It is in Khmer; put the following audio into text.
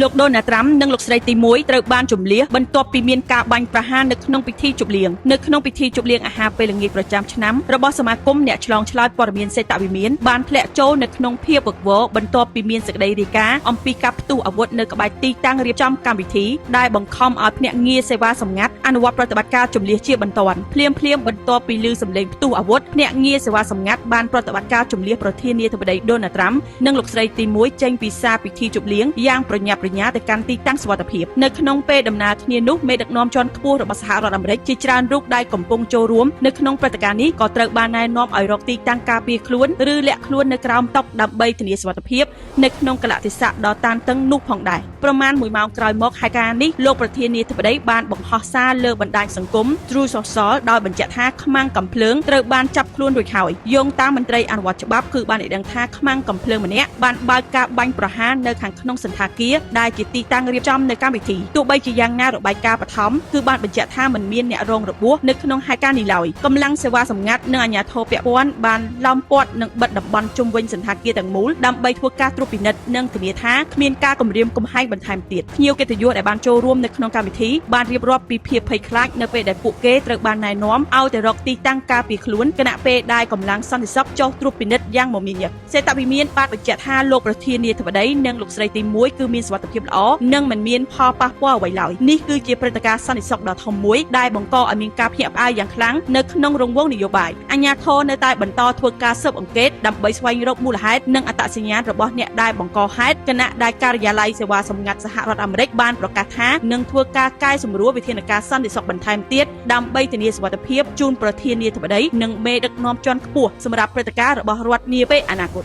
លោកដូណាល់ត្រាំនិងលោកស្រីទី1ត្រូវបានជំលះបន្ទាប់ពីមានការបាញ់ប្រហារនៅក្នុងពិធីជប់លៀងអាហារពេលល្ងាចប្រចាំឆ្នាំរបស់សមាគមអ្នកឆ្លងឆ្លើយព័ត៌មានសេតវិមានបានធ្លាក់ចូលនៅក្នុងភាពវឹកវរបន្ទាប់ពីមានសេចក្តីរាយការណ៍អំពីការផ្ទុះអាវុធនៅក្បែរទីតាំងរៀបចំកម្មវិធីដែលបង្ខំឲ្យភ្នាក់ងារសេវាសម្ងាត់អនុវត្តប្រតិបត្តិការជម្លៀសជាបន្ទាន់ភ្លាមបន្ទាប់ពីឮសំឡេងផ្ទុះអាវុធភ្នាក់ងារសេវាសម្ងាត់បានប្រតិបត្តិការជម្លៀសប្រធានាធិបតីដូណាល់ត្រាំនិងលោកស្រីទី1ចេញពីសាលពិធីជប់លៀងយ៉ាងប្រញាប់ប្រញាល់ទៅកាន់ទីតាំងសុវត្ថិភាពនៅក្នុងពេលដំណើរគ្នានោះមេដឹកនាំជាន់ខ្ពស់របស់សហរដ្ឋអាមេរិកជាច្រើនរូបដែលកំពុងចូលរួមនៅក្នុងព្រឹត្តិការណ៍នេះក៏ត្រូវបានណែនាំឲ្យរកទីតាំងការពារខ្លួនឬលាក់ខ្លួននៅក្រោមតុដើម្បីធានាសុវត្ថិភាពនៅក្នុងកលៈទេសៈដ៏តានតឹងនោះផងដែរប្រមាណ1ម៉ោងក្រោយមកហេតុការណ៍នេះលោកប្រធានាធិបតីបានបង្ហោះសារលើបណ្ដាញសង្គម True Social ដោយបញ្ជាក់ថាខ្មាំងកំភ្លើងត្រូវបានចាប់ខ្លួនរួចហើយយោងតាមមន្ត្រីអនុវត្តច្បាប់គឺបានឲ្យដឹងថាខ្មាំងកំភ្លើងម្នាក់បានបើកការបាញ់ប្រហារនៅខាងក្នុងសន្តាគារដែលជាទីតាំងរៀបចំនៅកម្មវិធីទោះបីជាយ៉ាងណារបាយការណ៍បឋមគឺបានបញ្ជាក់ថាមិនមានអ្នករងរបួសនៅក្នុងហេតុការណ៍នេះឡើយកម្លាំងសេវាសម្ងាត់និងអាជ្ញាធរពាក់ព័ន្ធបានឡោមព័ទ្ធនិងបិទតំបន់ជុំវិញសន្តាគារទាំងមូលដើម្បីធ្វើការត្រួតពិនិត្យនិងធានាថាគ្មានការគំរាមកំហែងបន្ថែមទៀតភ្ញៀវកិត្តិយសដែលបានចូលរួមនៅក្នុងកម្មវិធីបានរៀបរាប់ពីភាពភ័យខ្លាចនៅពេលដែលពួកគេត្រូវបានណែនាំឲ្យទៅរកទីតាំងការពារខ្លួនគណៈពេលដែលកម្លាំងសន្តិសុខចុះត្រួតពិនិត្យយ៉ាងមមាញឹកសេតវិមានបានបញ្ជាក់ថាលោកប្រធានាធិបតីនិងលោកស្រីទី1គឺមានសុវត្ថិភាពល្អនិងមិនមានផលប៉ះពាល់អ្វីឡើយនេះគឺជាព្រឹត្តិការណ៍សន្តិសុខដ៏ធំមួយដែលបង្កឲ្យមានការភ្ញាក់ផ្អើលយ៉ាងខ្លាំងនៅក្នុងរង្វង់នយោបាយអាជ្ញាធរនៅតែបន្តធ្វើការស៊ើបអង្កេតដើម្បីស្វែងរកមូលហេតុនិងអត្តសញ្ញាណរបស់អ្នកដែលបង្កហេតុគណៈដែលការិយាល័យសេវាសម្ងាត់សហរដ្ឋអាមេរិកបានប្រកាសថានឹងធ្វើការកែសម្រួលវិធានការសន្តិសុខបន្ថែមទៀតដើម្បីធានាសុវត្ថិភាពជូនប្រធានាធិបតីនិងមេដឹកនាំជាន់ខ្ពស់សម្រាប់ព្រឹត្តិការណ៍របស់រដ្ឋនាពេលអនាគត